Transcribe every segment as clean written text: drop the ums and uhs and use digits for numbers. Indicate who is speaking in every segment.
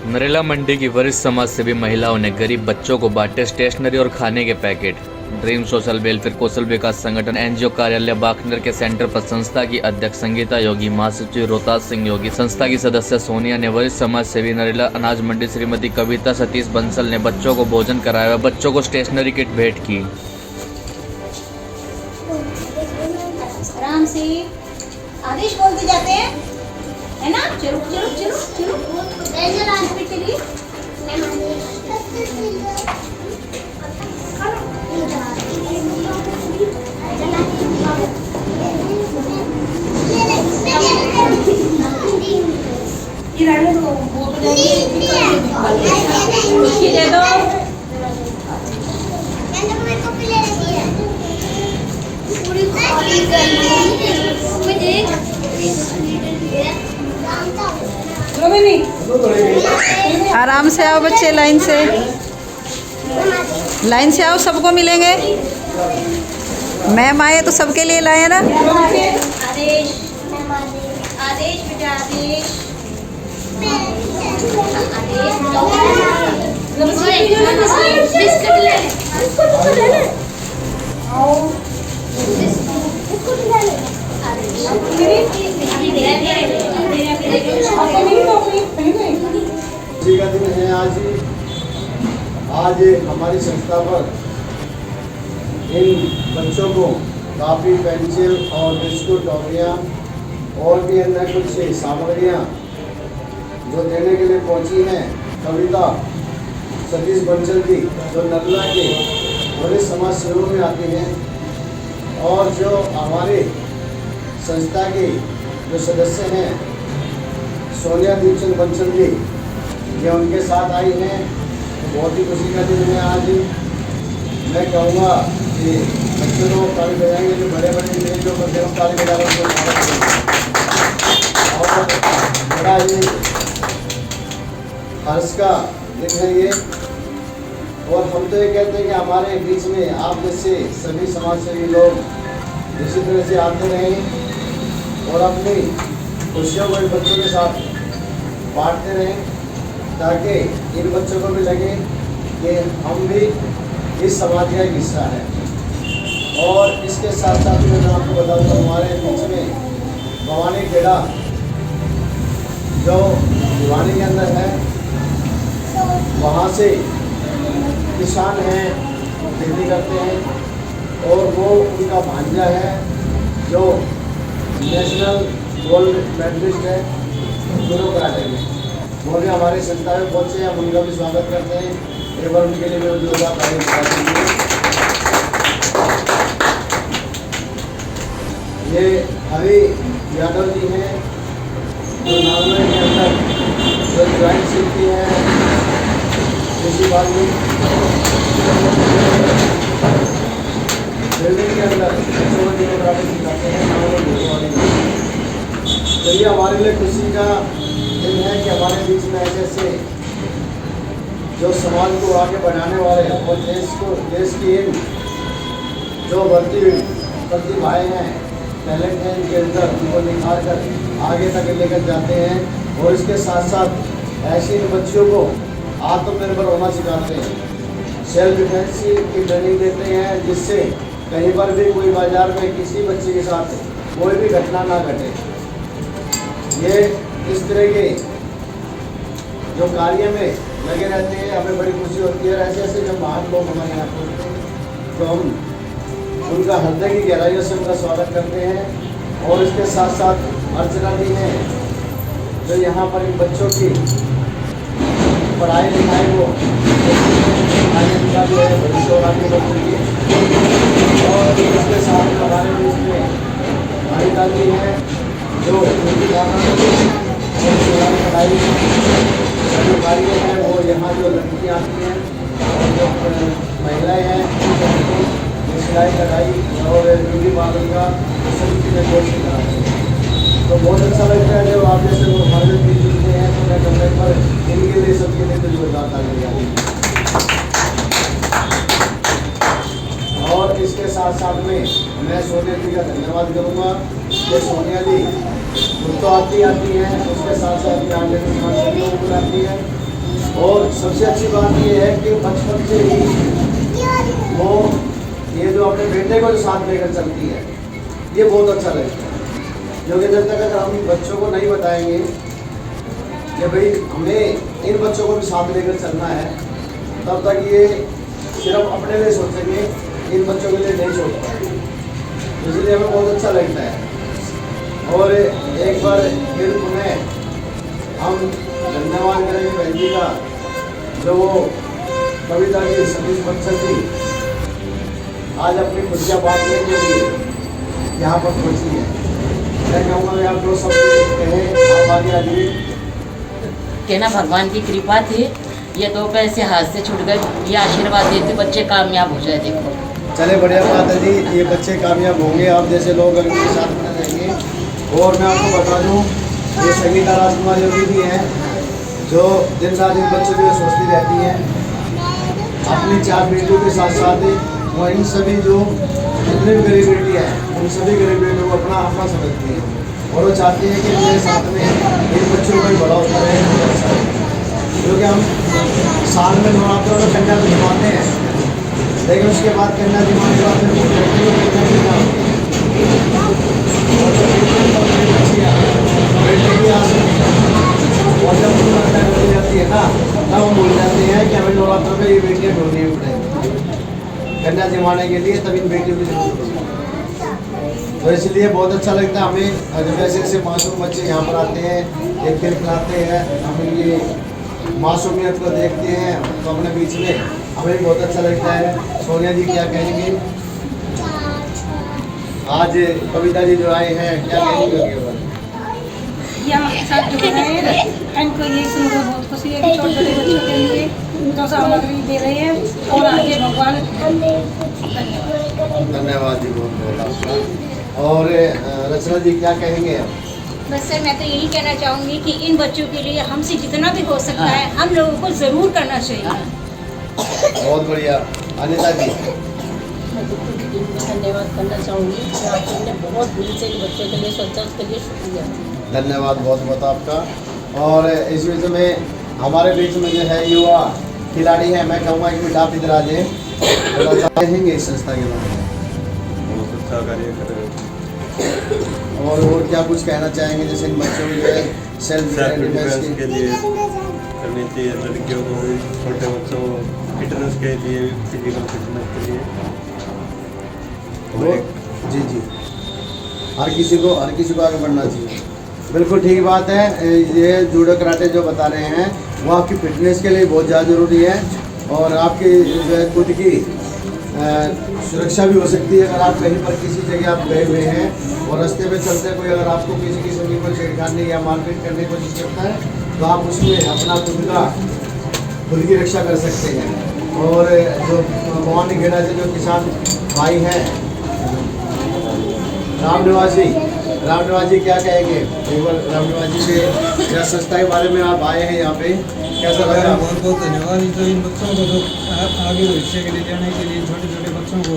Speaker 1: नरेला मंडी की वरिष्ठ समाज सेवी महिलाओं ने गरीब बच्चों को बांटे स्टेशनरी और खाने के पैकेट। ड्रीम सोशल वेलफेयर कौशल विकास संगठन एनजीओ कार्यालय बाखनर के सेंटर पर संस्था की अध्यक्ष संगीता योगी, महासचिव रोहतास सिंह योगी, संस्था की सदस्य सोनिया ने वरिष्ठ समाज सेवी नरेला अनाज मंडी श्रीमती कविता सतीश बंसल ने बच्चों को भोजन कराया व बच्चों को स्टेशनरी किट भेंट की।
Speaker 2: आराम से आदेश बोलते जाते हैं, है ना? चलो चलो चलो चलो चलिए। दे दो।
Speaker 3: आराम से आओ बच्चे, लाइन से आओ, सबको मिलेंगे। मैम आए तो सबके लिए लाए ना।
Speaker 2: आदेश आदेश बेटा आदेश
Speaker 4: का दिन है आज हमारी संस्था पर इन बच्चों को काफ़ी पेंसिल और बिस्कुट टॉफियाँ और भी अन्य कुछ सामग्रियाँ जो देने के लिए पहुंची हैं कविता सतीश बंसल जी, जो नरेला के वरिष्ठ समाज सेवकों में आती हैं, और जो हमारे संस्था के जो सदस्य हैं सोनिया दीपचंद बंसल जी, ये उनके साथ आई हैं। तो बहुत ही खुशी का दिन है आज। मैं कहूँगा कि बच्चों को ताली बजाएंगे, जो बड़े बड़े स्टेजों पर जब ताली बजा रहे और बड़ा ही हर्ष का दिन है ये। और हम तो ये कहते हैं कि हमारे बीच में आप जैसे सभी समाज सेवी लोग इसी तरह से आते रहें और अपनी खुशियों को इन बच्चों के साथ बांटते रहें, ताकि इन बच्चों को भी लगे कि हम भी इस समाज का एक हिस्सा है। और इसके साथ साथ मैं आपको बता दूँ, हमारे बीच में भवानी खेड़ा जो भिवानी के अंदर है, वहाँ से किसान हैं, खेती करते हैं, और वो उनका भांजा है जो नेशनल गोल्ड मेडलिस्ट है दोनों कराटे में। वो भी हमारे संस्था में पहुँचे, हम उनका भी स्वागत करते हैं। एक बार उनके लिए भी जोरदार ताली बजाएंगे। ये हरि यादव जी हैं, जो नागौर के अंदर जो ज्वाइंट शिल्पी हैं कृषि बागवानी बिल्डिंग के अंदर सिखाते हैं नागौर। तो ये हमारे लिए खुशी का दिन है कि हमारे बीच में ऐसे जो समाज को आगे बढ़ाने वाले और देश की इन जो बढ़ती हुई प्रतिभाएँ हैं, टैलेंट हैं इनके अंदर, उनको निखार कर आगे तक लेकर जाते हैं। और इसके साथ साथ ऐसे इन बच्चों को आत्मनिर्भर होना सिखाते हैं, सेल्फ डिफेंस की ट्रेनिंग देते हैं, जिससे कहीं पर भी कोई बाजार में किसी बच्चे के साथ कोई भी घटना ना घटे। ये इस तरह के जो कार्य में लगे रहते हैं, हमें बड़ी खुशी होती है। ऐसे ऐसे जब महान लोग हमारे यहाँ पहुँचते हैं तो हम उनका हृदय की गहराइयों से उनका स्वागत करते हैं। और इसके साथ साथ अर्चना जी हैं, जो यहाँ पर इन बच्चों की पढ़ाई लिखाई को आगे निकाल है भविष्य और आगे बच्चों की। और इसके साथ हमारे बीच में अनिता जी हैं, जो पढ़ाई जो कार्य हैं वो यहाँ जो लड़कियाँ आती हैं और जो महिलाएँ हैं सिलाई कढ़ाई और ब्यूटी पार्लर का सभी चीज़ें कोर्स कराते हैं। तो बहुत अच्छा लगता है जब आप जैसे लोग हमारे बीच जुड़ते हैं। तो मैं कमरे पर इनके लिए सबके लिए तो जोरदार ताली बजानी। और इसके साथ साथ में मैं सोनिया जी का धन्यवाद करूँगा कि सोनिया जी खुद तो आती हैं, उसके साथ साथ यहाँ के समाज सेवियों को बुलाती है और सबसे अच्छी बात ये है कि बचपन से ही वो ये जो अपने बेटे को जो साथ लेकर चलती है, ये बहुत अच्छा लगता है। क्योंकि जब तक अगर हम बच्चों को नहीं बताएंगे कि भाई हमें इन बच्चों को भी साथ लेकर चलना है, तब तक ये सिर्फ अपने लिए सोचेंगे, इन बच्चों के लिए नहीं सोच पाएंगे। इसलिए हमें बहुत अच्छा लगता है। और एक बार फिर उन्हें हम धन्यवाद करेंगे बहन जी का, जो वो कविता जी सतीश बच्चन जी आज अपनी खुशियाँ बांटने के लिए यहाँ पर पहुँची है। मैं कहूँगा आप लोग सब कहें, आप आगे आइए।
Speaker 5: कहना भगवान की कृपा थी, ये 2 पैसे हाथ से छूट गए, ये आशीर्वाद देते बच्चे कामयाब हो जाए। देखो
Speaker 4: चले बढ़िया बात है जी, ये बच्चे कामयाब होंगे, आप जैसे लोग अगर इनके साथ में रहेंगे। और मैं आपको बता दूं, ये संगीता राजकुमार योगी भी हैं, जो दिन रात इन बच्चों के लिए सोचती रहती हैं। अपनी 4 बेटियों के साथ साथ वो इन सभी जो जितने भी गरीब बेटियाँ हैं, उन सभी गरीब बेटियों को अपना अपना समझती हैं। और वो चाहती हैं कि मेरे साथ में इन बच्चों को भी बड़ा होता रहे। क्योंकि हम साल में नवरात्रों में कन्या तो जमाते हैं, लेकिन उसके बाद कन्या जमाने के बाद और जब कन्या हो जाती है ना, तब हम भूल जाते हैं कि हमें नवरात्रों में ये बेटियाँ ढूंढनी पड़ेगी कन्या जमाने के लिए, तब इन बेटियों की जरूरत होती है। तो इसलिए बहुत अच्छा लगता है हमें, जब ऐसे ऐसे मासूम बच्चे यहाँ पर आते हैं, ये खेल खिलाते हैं, हम ये मासूमियत को देखते हैं, तो अपने बीच में हमें बहुत अच्छा लगता है। सोनिया जी क्या कहेंगे? आज कविता जी जो आए हैं, क्या कहेंगे?
Speaker 6: ये हमारे साथ जुड़ रहे हैं, इनको ये सुनकर बहुत खुशी है कि छोटे छोटे बच्चों के लिए तो सामग्री दे रहे हैं। और आगे भगवान
Speaker 4: धन्यवाद जी, बहुत बहुत आपका। और रचना जी क्या कहेंगे आप?
Speaker 2: बस सर, मैं तो यही कहना चाहूँगी कि इन बच्चों के लिए हमसे जितना भी हो सकता है हम लोगों को ज़रूर करना चाहिए।
Speaker 4: बहुत बढ़िया। अनिता जी?
Speaker 5: धन्यवाद करना चाहूँगी कि आपने बहुत दिल से बच्चों के लिए सोचा, उसके लिए शुक्रिया।
Speaker 4: धन्यवाद बहुत बहुत आपका। और इस बीच में हमारे बीच में जो है युवा खिलाड़ी हैं, मैं कहूँगा कि आप इधर आ जाएँ, थोड़ा कहेंगे इस संस्था के बारे में।
Speaker 7: बहुत अच्छा कार्य कर रहे हो।
Speaker 4: और क्या कुछ कहना चाहेंगे, जैसे इन बच्चों को जो है सेल्फ डिफेंस
Speaker 7: के लिए करनी चाहिए, लड़कियों को भी, छोटे बच्चों को फिटनेस के लिए, फिजिकल फिटनेस के लिए।
Speaker 4: जी जी, हर किसी को आगे बढ़ना चाहिए। बिल्कुल ठीक बात है। ये जूडो कराटे जो बता रहे हैं वो आपकी फिटनेस के लिए बहुत ज़्यादा ज़रूरी है, और आपकी जो है खुद की सुरक्षा भी हो सकती है। अगर आप कहीं पर किसी जगह आप गए हुए हैं और रास्ते में चलते कोई अगर आपको किसी किस्म की कोई छेड़खानी या मारपीट करने की कोशिश करता है, तो आप उसमें अपना खुद की रक्षा कर सकते हैं। और जो भवानी खेड़ा से जो किसान भाई हैं, राम निवास जी क्या कहेंगे? एक बार राम निवास जी से या संस्था के बारे में आप आए हैं यहाँ पे, कैसा लगा?
Speaker 8: बहुत बहुत धन्यवाद। जो इन बच्चों को जो आगे भविष्य के लिए जाने के लिए, छोटे छोटे बच्चों को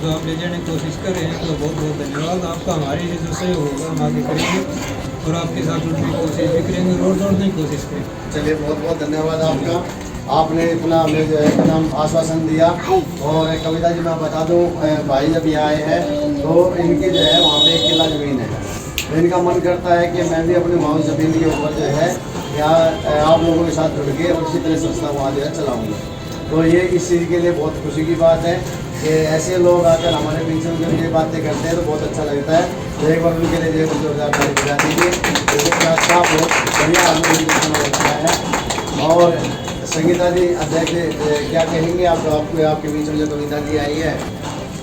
Speaker 8: जो आप ले जाने की कोशिश कर रहे हैं, तो बहुत बहुत धन्यवाद आपका। हमारे लिए जो सहयोग होगा हम आगे करेंगे और आपके साथ जुड़ने की कोशिश भी करेंगे और जोड़ने की कोशिश करेंगे।
Speaker 4: चलिए बहुत बहुत धन्यवाद आपका, आपने इतना हमें जो है नाम आश्वासन दिया। और कविता जी मैं बता दूं, भाई जब यहाँ आए हैं तो इनकी जो है वहाँ पे 1 किला ज़मीन है, तो इनका मन करता है कि मैं भी अपनी माँ ज़मीन के ऊपर जो है यहाँ आप लोगों के साथ जुड़ के और इसी तरह संस्था वहाँ जो है चलाऊँगा। तो ये इस चीज़ के लिए बहुत खुशी की बात है कि ऐसे लोग आकर हमारे बीच में जब ये बातें करते हैं तो बहुत अच्छा लगता है। तो एक बार उनके लिए जो जोरदार ताली बजा दीजिए। बहुत बढ़िया हमें लगता है। और संगीता जी अध्यक्ष क्या कहेंगे आपके बीच में जो कविता जी आई है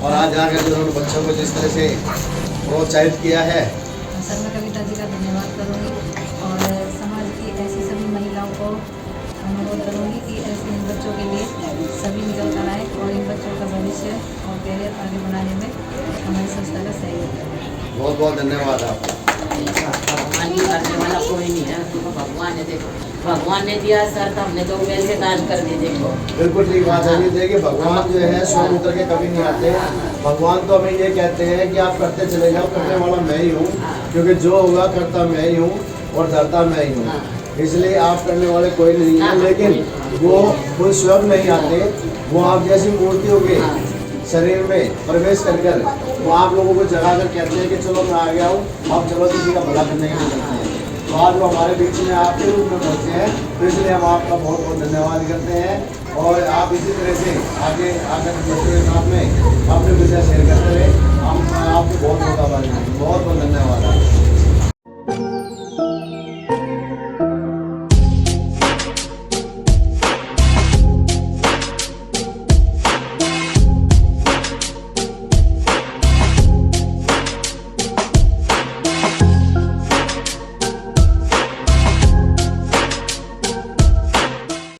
Speaker 4: और आज आकर जो उन्होंने बच्चों को जिस तरह से प्रोत्साहित किया है?
Speaker 9: सर, मैं कविता जी का धन्यवाद करूँगी और समाज की ऐसी सभी महिलाओं को अनुरोध करूँगी कि ऐसे इन बच्चों के लिए सभी निकल कर आए और इन बच्चों का भविष्य और करियर आगे बनाने में हमारी संस्था का सहयोग करें।
Speaker 4: बहुत बहुत धन्यवाद आपका।
Speaker 5: भगवान की करने वाला कोई नहीं है, तो भगवान ने देखो, भगवान ने दिया सर, तो हमने तो वैसे दान कर दी। देखो
Speaker 4: बिल्कुल ठीक बात है। ये देखिए भगवान जो है स्वयं उतर के कभी नहीं आते। भगवान तो हमें ये कहते हैं कि आप करते चले जाओ, करने वाला मैं ही हूँ, क्योंकि जो होगा करता मैं ही हूँ और धरता मैं ही हूँ। इसलिए आप करने वाले कोई नहीं है, लेकिन वो खुद स्वयं नहीं आते, वो आप जैसी मूर्तियों के शरीर में प्रवेश कर वो आप लोगों को जगा कर कहते हैं कि चलो मैं आ गया हूँ, अब चलो किसी का भला करने के लिए चलते हैं। तो आज वो हमारे बीच में आपके रूप में पहुँचे हैं, तो इसलिए हम आपका बहुत बहुत धन्यवाद करते हैं। और आप इसी तरह से आगे आकर बच्चों के साथ में अपने विषय शेयर करते रहे। हम